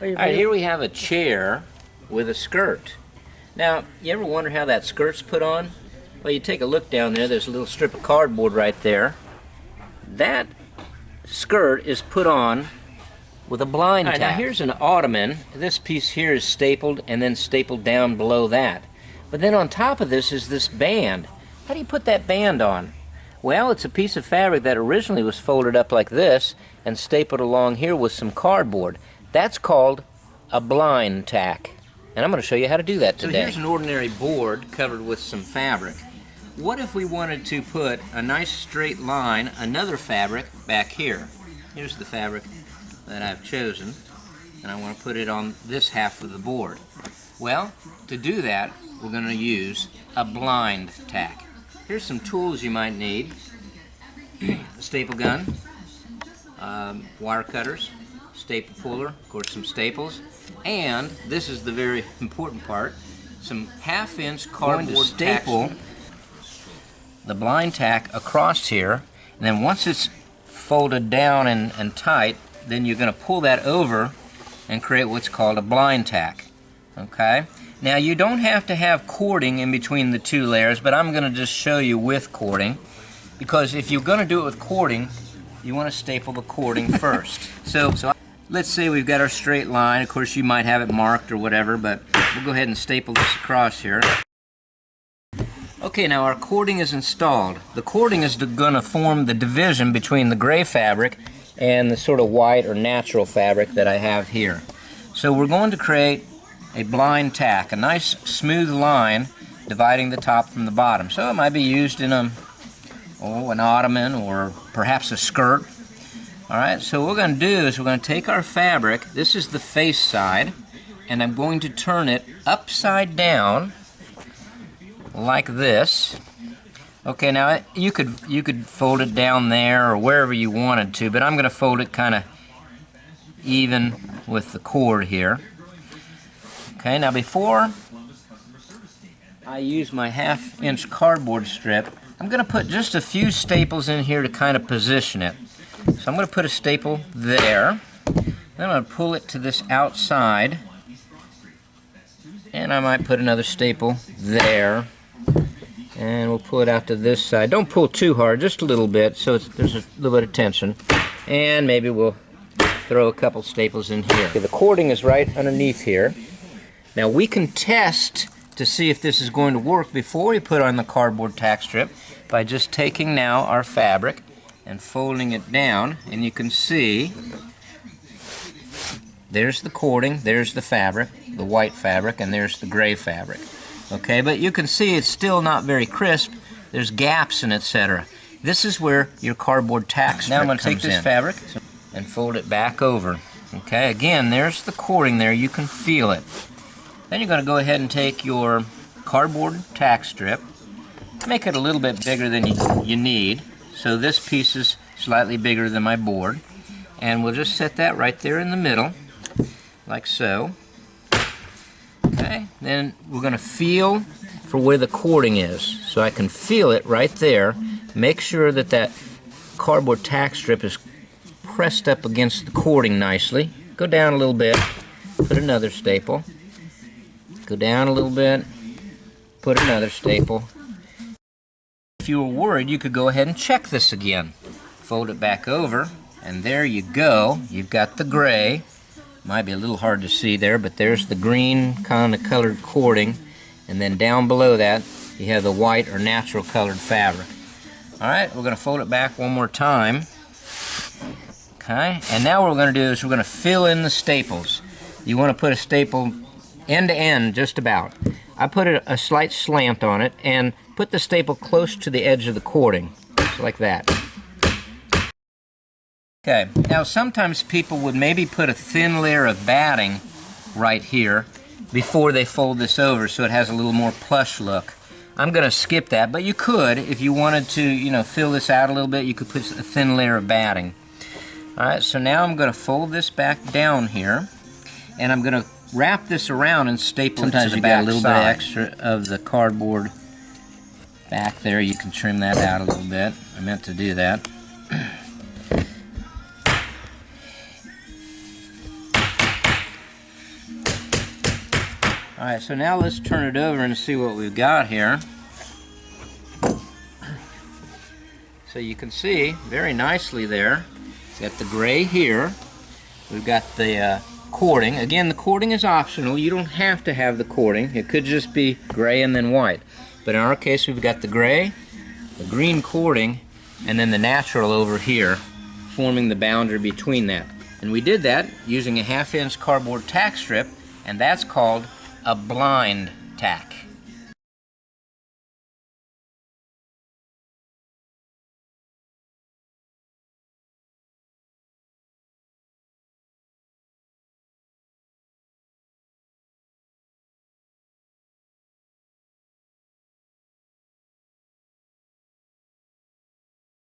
Alright, here we have a chair with a skirt. Now, you ever wonder how that skirt's put on? Well, you take a look down there, there's a little strip of cardboard right there. That skirt is put on with a blind tack. Now here's an ottoman. This piece here is stapled and then stapled down below that. But then on top of this is this band. How do you put that band on? Well, it's a piece of fabric that originally was folded up like this and stapled along here with some cardboard. That's called a blind tack. And I'm going to show you how to do that today. So here's an ordinary board covered with some fabric. What if we wanted to put a nice straight line, another fabric, back here? Here's the fabric that I've chosen, and I want to put it on this half of the board. Well, to do that, we're going to use a blind tack. Here's some tools you might need. A staple gun, wire cutters, staple puller, of course some staples, and this is the very important part, some half-inch cardboard staple the blind tack across here, and then once it's folded down and tight, then you're going to pull that over and create what's called a blind tack. Okay? Now you don't have to have cording in between the two layers, but I'm going to just show you with cording, because if you're going to do it with cording, you want to staple the cording first. So let's say we've got our straight line. Of course you might have it marked or whatever, but we'll go ahead and staple this across here. Okay, now our cording is installed. The cording is going to form the division between the gray fabric and the sort of white or natural fabric that I have here. So we're going to create a blind tack, a nice smooth line dividing the top from the bottom. So it might be used in an ottoman or perhaps a skirt. Alright, so what we're going to do is we're going to take our fabric, this is the face side, and I'm going to turn it upside down like this. Okay, now you could fold it down there or wherever you wanted to, but I'm going to fold it kind of even with the cord here. Okay, now before I use my half-inch cardboard strip, I'm going to put just a few staples in here to kind of position it. So I'm going to put a staple there, then I'm going to pull it to this outside, and I might put another staple there. And we'll pull it out to this side. Don't pull too hard, just a little bit, so there's a little bit of tension. And maybe we'll throw a couple staples in here. Okay, the cording is right underneath here. Now we can test to see if this is going to work before we put on the cardboard tack strip by just taking now our fabric and folding it down, and you can see there's the cording, there's the fabric, the white fabric, and there's the gray fabric. Okay, but you can see it's still not very crisp. There's gaps and etc. This is where your cardboard tack strip comes in. Now I'm going to take this fabric and fold it back over. Okay, again, there's the cording there. You can feel it. Then you're going to go ahead and take your cardboard tack strip, make it a little bit bigger than you need. So this piece is slightly bigger than my board. And we'll just set that right there in the middle, like so. Okay, then we're going to feel for where the cording is. So I can feel it right there. Make sure that that cardboard tack strip is pressed up against the cording nicely. Go down a little bit, put another staple. Go down a little bit, put another staple. If you were worried, you could go ahead and check this again. Fold it back over, and there you go. You've got the gray. Might be a little hard to see there, but there's the green kind of colored cording, and then down below that you have the white or natural colored fabric. Alright, we're going to fold it back one more time. Okay, and now what we're going to do is we're going to fill in the staples. You want to put a staple end to end, just about. I put a slight slant on it and put the staple close to the edge of the cording, just like that. Okay, now sometimes people would maybe put a thin layer of batting right here before they fold this over so it has a little more plush look. I'm going to skip that, but you could, if you wanted to, fill this out a little bit, you could put a thin layer of batting. Alright, so now I'm going to fold this back down here, and I'm going to wrap this around and staple it to the back side. Sometimes you got a little bit extra of the cardboard back there. You can trim that out a little bit. I meant to do that. Alright, so now let's turn it over and see what we've got here. So you can see very nicely there, we've got the gray here, we've got the cording. Again, the cording is optional. You don't have to have the cording. It could just be gray and then white. But in our case, we've got the gray, the green cording, and then the natural over here, forming the boundary between that. And we did that using a 1/2 inch cardboard tack strip, and that's called a blind tack.